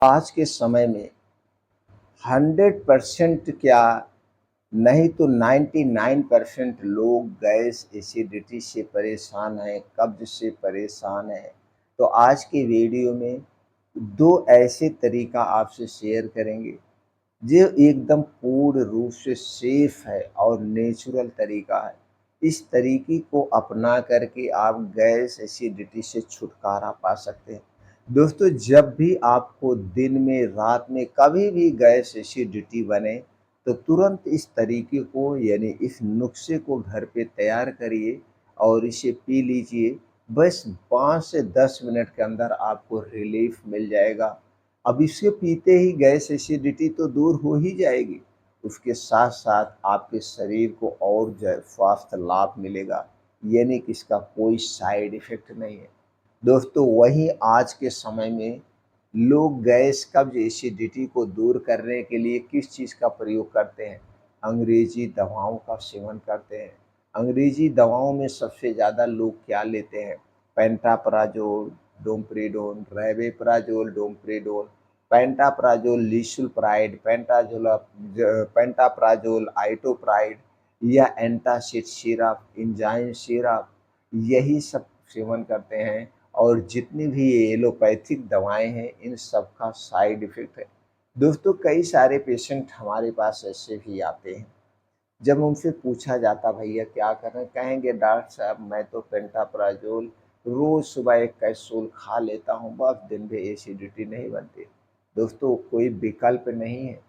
आज के समय में 100% क्या नहीं तो 99% लोग गैस एसिडिटी से परेशान हैं, कब्ज से परेशान हैं। तो आज की वीडियो में 2 ऐसे तरीका आपसे शेयर करेंगे जो एकदम पूर्ण रूप से सेफ है और नेचुरल तरीका है। इस तरीके को अपना करके आप गैस एसिडिटी से छुटकारा पा सकते हैं। दोस्तों, जब भी आपको दिन में, रात में कभी भी गैस एसिडिटी बने तो तुरंत इस तरीके को यानी इस नुस्खे को घर पे तैयार करिए और इसे पी लीजिए। बस 5 से 10 मिनट के अंदर आपको रिलीफ मिल जाएगा। अब इसे पीते ही गैस एसिडिटी तो दूर हो ही जाएगी, उसके साथ-साथ आपके शरीर को और स्वास्थ्य लाभ मिलेगा, यानी कि इसका कोई साइड इफ़ेक्ट नहीं है। दोस्तों, वहीं आज के समय में लोग गैस, कब्ज़, एसिडिटी को दूर करने के लिए किस चीज़ का प्रयोग करते हैं? अंग्रेज़ी दवाओं का सेवन करते हैं। अंग्रेज़ी दवाओं में सबसे ज़्यादा लोग क्या लेते हैं? पेंटाप्राज़ोल, डोमपेरिडोन, राबिप्राज़ोल, डोमपेरिडोन, पेंटाप्राज़ोल, लिसुल्प्राइड, पेंटाप्राज़ोल, आइटोप्राइड या एंटासिड सिरप, एंजाइम सिरप, यही सब सेवन करते हैं। और जितनी भी ये एलोपैथिक दवाएँ हैं, इन सब का साइड इफ़ेक्ट है। दोस्तों, कई सारे पेशेंट हमारे पास ऐसे भी आते हैं, जब उनसे पूछा जाता भैया क्या करें? कहेंगे डॉक्टर साहब मैं तो पेंटाप्राज़ोल रोज़ सुबह 1 कैप्सूल खा लेता हूँ, बस दिन भर एसिडिटी नहीं बनती। दोस्तों, कोई विकल्प नहीं है।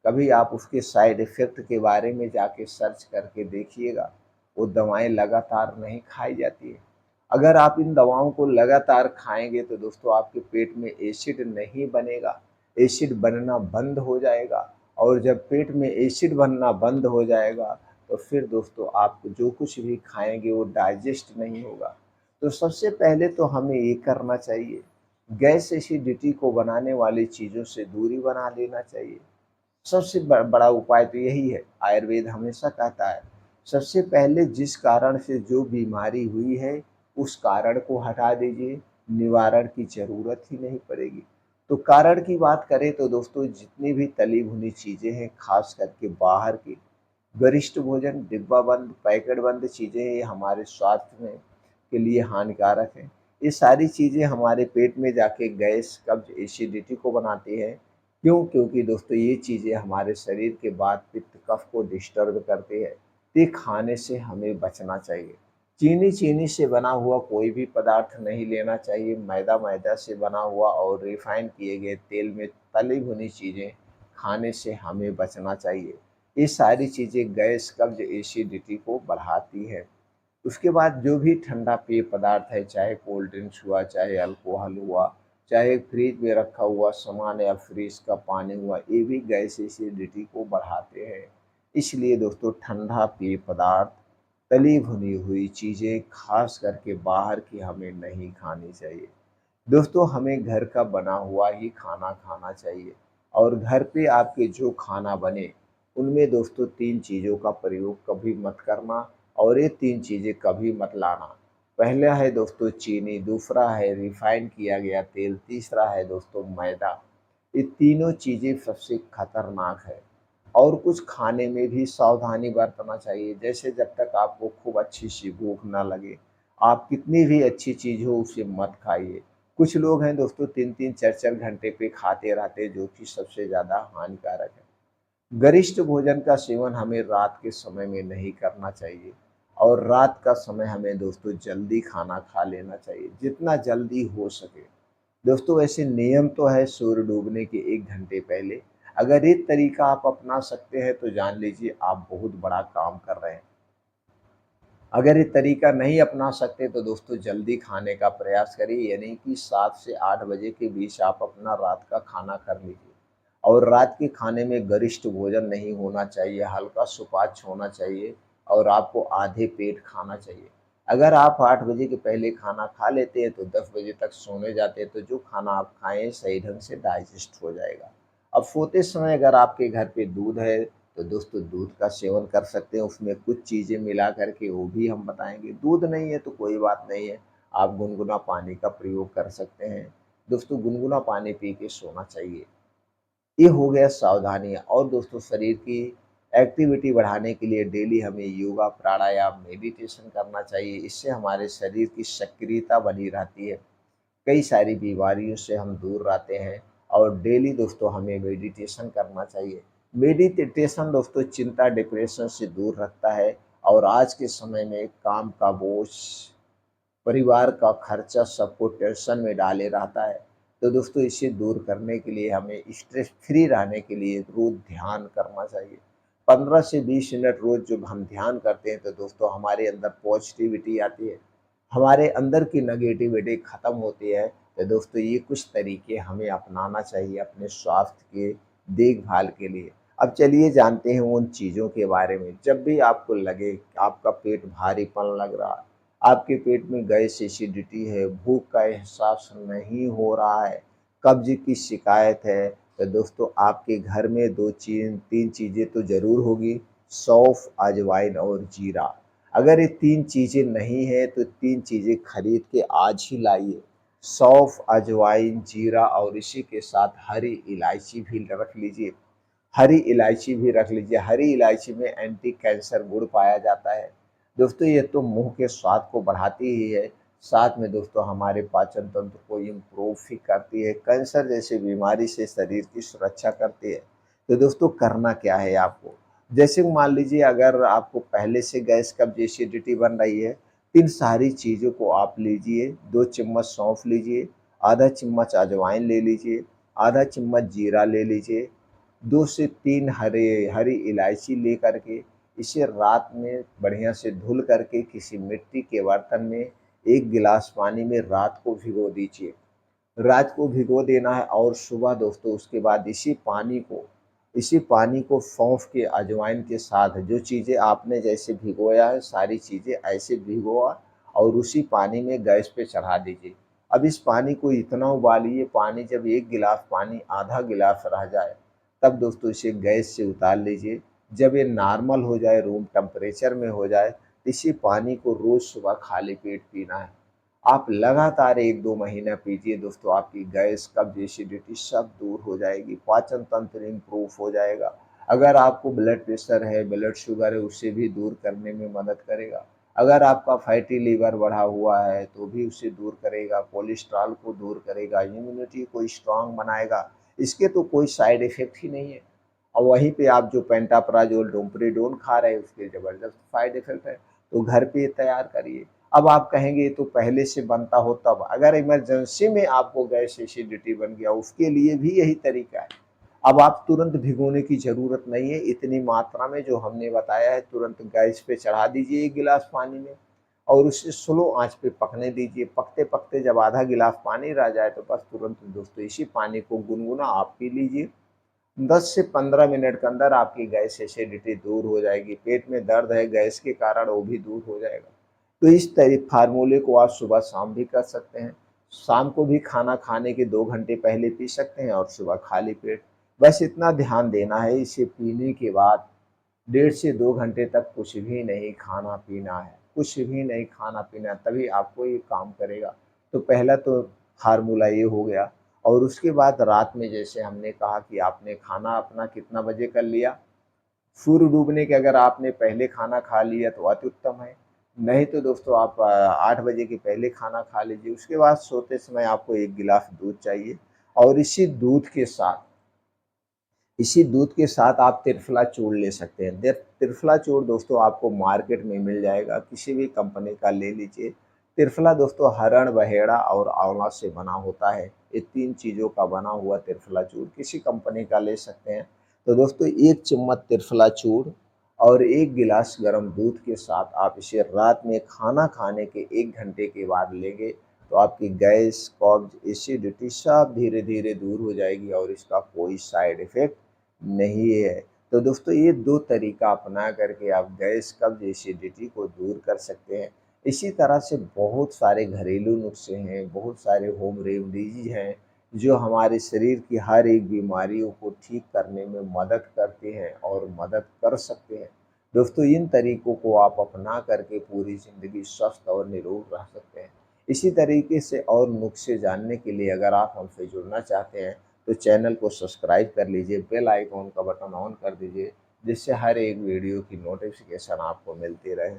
कभी आप उसके साइड इफ़ेक्ट के बारे में जाके सर्च करके देखिएगा, वो दवाएँ लगातार नहीं खाई जाती हैं। अगर आप इन दवाओं को लगातार खाएँगे तो दोस्तों आपके पेट में एसिड नहीं बनेगा, एसिड बनना बंद हो जाएगा। और जब पेट में एसिड बनना बंद हो जाएगा तो फिर दोस्तों आप जो कुछ भी खाएँगे वो डाइजेस्ट नहीं होगा। तो सबसे पहले तो हमें ये करना चाहिए, गैस एसिडिटी को बनाने वाली चीज़ों से दूरी बना लेना चाहिए। सबसे बड़ा उपाय तो यही है, आयुर्वेद हमेशा कहता है, सबसे पहले जिस कारण से जो बीमारी हुई है, उस कारण को हटा दीजिए, निवारण की ज़रूरत ही नहीं पड़ेगी। तो कारण की बात करें तो दोस्तों जितनी भी तली भुनी चीज़ें हैं, ख़ास करके बाहर की, गरिष्ठ भोजन, डिब्बा बंद, पैकेट बंद चीज़ें ये हमारे स्वास्थ्य में के लिए हानिकारक हैं। ये सारी चीज़ें हमारे पेट में जाके गैस, कब्ज़, एसिडिटी को बनाती हैं। क्यों? क्योंकि दोस्तों ये चीज़ें हमारे शरीर के वात, पित्त, कफ को डिस्टर्ब करती है। तो ये खाने से हमें बचना चाहिए। चीनी से बना हुआ कोई भी पदार्थ नहीं लेना चाहिए। मैदा से बना हुआ और रिफ़ाइन किए गए तेल में तली भुनी चीज़ें खाने से हमें बचना चाहिए। ये सारी चीज़ें गैस, कब्ज़, एसिडिटी को बढ़ाती है। उसके बाद जो भी ठंडा पेय पदार्थ है, चाहे कोल्ड ड्रिंक्स हुआ, चाहे अल्कोहल हुआ, चाहे फ्रिज में रखा हुआ सामान या फ्रिज का पानी हुआ, ये भी गैस एसिडिटी को बढ़ाते हैं। इसलिए दोस्तों ठंडा पेय पदार्थ, तली भुनी हुई चीज़ें, खास करके बाहर की हमें नहीं खानी चाहिए। दोस्तों, हमें घर का बना हुआ ही खाना खाना चाहिए और घर पे आपके जो खाना बने, उनमें दोस्तों 3 चीज़ों का प्रयोग कभी मत करना और ये 3 चीज़ें कभी मत लाना। पहला है दोस्तों चीनी, दूसरा है रिफ़ाइन किया गया तेल, तीसरा है दोस्तों मैदा। ये तीनों चीज़ें सबसे खतरनाक है और कुछ खाने में भी सावधानी बरतना चाहिए। जैसे जब तक आपको खूब अच्छी-सी भूख ना लगे, आप कितनी भी अच्छी चीज़ हो उसे मत खाइए। कुछ लोग हैं दोस्तों 3-3 4-4 घंटे पे खाते रहते हैं, जो कि सबसे ज़्यादा हानिकारक है। गरिष्ठ भोजन का सेवन हमें रात के समय में नहीं करना चाहिए और रात का समय हमें दोस्तों जल्दी खाना खा लेना चाहिए, जितना जल्दी हो सके। दोस्तों, ऐसे नियम तो है सूर्य डूबने के 1 घंटे पहले। अगर ये तरीका आप अपना सकते हैं तो जान लीजिए आप बहुत बड़ा काम कर रहे हैं। अगर ये तरीका नहीं अपना सकते तो दोस्तों जल्दी खाने का प्रयास करिए, यानी कि 7 से 8 बजे के बीच आप अपना रात का खाना कर लीजिए। और रात के खाने में गरिष्ठ भोजन नहीं होना चाहिए, हल्का सुपाच्य होना चाहिए और आपको आधे पेट खाना चाहिए। अगर आप 8 बजे के पहले खाना खा लेते हैं तो 10 बजे तक सोने जाते हैं, तो जो खाना आप खाएँ सही ढंग से डाइजेस्ट हो जाएगा। अब सोते समय अगर आपके घर पे दूध है तो दोस्तों दूध का सेवन कर सकते हैं, उसमें कुछ चीज़ें मिला कर के वो भी हम बताएँगे। दूध नहीं है तो कोई बात नहीं है, आप गुनगुना पानी का प्रयोग कर सकते हैं। दोस्तों गुनगुना पानी पी के सोना चाहिए। ये हो गया सावधानियाँ। और दोस्तों शरीर की एक्टिविटी बढ़ाने के लिए डेली हमें योगा, प्राणायाम, मेडिटेशन करना चाहिए। इससे हमारे शरीर की सक्रियता बनी रहती है। कई सारी बीमारियों से हम दूर रहते हैं और डेली दोस्तों हमें मेडिटेशन करना चाहिए। मेडिटेशन दोस्तों चिंता, डिप्रेशन से दूर रखता है और आज के समय में काम का बोझ, परिवार का खर्चा सबको टेंशन में डाले रहता है। तो दोस्तों इसे दूर करने के लिए हमें स्ट्रेस फ्री रहने के लिए रोज़ ध्यान करना चाहिए। 15 से 20 मिनट रोज़ जब हम ध्यान करते हैं तो दोस्तों हमारे अंदर पॉजिटिविटी आती है, हमारे अंदर की नेगेटिविटी ख़त्म होती है। तो दोस्तों ये कुछ तरीके हमें अपनाना चाहिए अपने स्वास्थ्य के देखभाल के लिए। अब चलिए जानते हैं उन चीज़ों के बारे में। जब भी आपको लगे कि आपका पेट भारीपन लग रहा है, आपके पेट में गैस, एसिडिटी है, भूख का एहसास नहीं हो रहा है, कब्ज़ की शिकायत है, तो दोस्तों आपके घर में 2 चीज़ 3 चीज़ें तो ज़रूर होगी, सौंफ, अजवाइन और जीरा। अगर ये 3 चीज़ें नहीं हैं तो 3 चीज़ें खरीद के आज ही लाइए। सौंफ, अजवाइन, जीरा और इसी के साथ हरी इलायची भी रख लीजिए। हरी इलायची भी रख लीजिए। हरी इलायची में एंटी कैंसर गुण पाया जाता है। दोस्तों ये तो मुँह के स्वाद को बढ़ाती ही है, साथ में दोस्तों हमारे पाचन तंत्र को इम्प्रूव भी करती है, कैंसर जैसी बीमारी से शरीर की सुरक्षा करती है। तो दोस्तों करना क्या है आपको? जैसे मान लीजिए अगर आपको पहले से गैस, कब्ज़, एसिडिटी बन रही है, तो इन सारी चीज़ों को आप लीजिए। 2 चम्मच सौंफ लीजिए, आधा चम्मच अजवाइन ले लीजिए, आधा चम्मच जीरा ले लीजिए, 2 से 3 हरी इलायची लेकर के इसे रात में बढ़िया से धुल करके किसी मिट्टी के बर्तन में 1 गिलास पानी में रात को भिगो दीजिए। रात को भिगो देना है और सुबह दोस्तों उसके बाद इसी पानी को सौंफ के, अजवाइन के साथ जो चीज़ें आपने जैसे भिगोया है सारी चीज़ें ऐसे भिगोआ और उसी पानी में गैस पे चढ़ा दीजिए। अब इस पानी को इतना उबालिए, पानी जब 1 गिलास पानी आधा गिलास रह जाए, तब दोस्तों इसे गैस से उतार लीजिए। जब ये नॉर्मल हो जाए, रूम टेम्परेचर में हो जाए, तो इसी पानी को रोज़ सुबह खाली पेट पीना है। आप लगातार 1-2 महीना पीजिए दोस्तों, आपकी गैस, कब्ज़, एसिडिटी सब दूर हो जाएगी, पाचन तंत्र इम्प्रूव हो जाएगा। अगर आपको ब्लड प्रेशर है, ब्लड शुगर है, उसे भी दूर करने में मदद करेगा। अगर आपका फैटी लिवर बढ़ा हुआ है, तो भी उसे दूर करेगा, कोलेस्ट्रॉल को दूर करेगा, इम्यूनिटी को स्ट्रॉन्ग बनाएगा। इसके तो कोई साइड इफ़ेक्ट ही नहीं है। और वहीं पे आप जो पेंटाप्राज़ोल, डोमपेरिडोन खा रहे हैं, उसके ज़बरदस्त साइड इफ़ेक्ट है, तो घर पे तैयार करिए। अब आप कहेंगे ये तो पहले से बनता हो तब, अगर इमरजेंसी में आपको गैस, एसिडिटी बन गया, उसके लिए भी यही तरीका है। अब आप तुरंत भिगोने की ज़रूरत नहीं है, इतनी मात्रा में जो हमने बताया है तुरंत गैस पे चढ़ा दीजिए 1 गिलास पानी में और उसे स्लो आँच पे पकने दीजिए। पकते-पकते जब आधा गिलास पानी रह जाए तो बस तुरंत दोस्तों इसी पानी को गुनगुना आप पी लीजिए। 10 से 15 मिनट के अंदर आपकी गैस, एसिडिटी दूर हो जाएगी। पेट में दर्द है गैस के कारण, वो भी दूर हो जाएगा। तो इस फार्मूले को आप सुबह-शाम भी कर सकते हैं। शाम को भी खाना खाने के 2 घंटे पहले पी सकते हैं और सुबह खाली पेट। बस इतना ध्यान देना है, इसे पीने के बाद 1.5 से 2 घंटे तक कुछ भी नहीं खाना-पीना है, कुछ भी नहीं खाना-पीना, तभी आपको ये काम करेगा। तो पहला तो फार्मूला ये हो गया। और उसके बाद रात में जैसे हमने कहा कि आपने खाना अपना कितना बजे कर लिया, सूर्य डूबने के अगर आपने पहले खाना खा लिया तो अति उत्तम है। नहीं तो दोस्तों आप 8 बजे के पहले खाना खा लीजिए। उसके बाद सोते समय आपको 1 गिलास दूध चाहिए और इसी दूध के साथ आप त्रिफला चूर्ण ले सकते हैं। त्रिफला चूर्ण दोस्तों आपको मार्केट में मिल जाएगा, किसी भी कंपनी का ले लीजिए। त्रिफला दोस्तों हरण, बहेड़ा और आंवला से बना होता है। ये 3 चीज़ों का बना हुआ त्रिफला चूर्ण किसी कंपनी का ले सकते हैं। तो दोस्तों 1 चम्मच त्रिफला चूर्ण और 1 गिलास गर्म दूध के साथ आप इसे रात में खाना खाने के 1 घंटे के बाद लेंगे, तो आपकी गैस, कब्ज़, एसिडिटी सब धीरे-धीरे दूर हो जाएगी और इसका कोई साइड इफ़ेक्ट नहीं है। तो दोस्तों ये 2 तरीका अपना करके आप गैस, कब्ज़, एसिडिटी को दूर कर सकते हैं। इसी तरह से बहुत सारे घरेलू नुस्खे हैं, बहुत सारे होम रेमेडीज़ हैं, जो हमारे शरीर की हर एक बीमारियों को ठीक करने में मदद करते हैं और मदद कर सकते हैं। दोस्तों इन तरीकों को आप अपना करके पूरी ज़िंदगी स्वस्थ और निरोग रह सकते हैं। इसी तरीके से और नुस्खे जानने के लिए अगर आप हमसे जुड़ना चाहते हैं, तो चैनल को सब्सक्राइब कर लीजिए, बेल आइकॉन का बटन ऑन कर दीजिए, जिससे हर एक वीडियो की नोटिफ़िकेशन आपको मिलती रहे।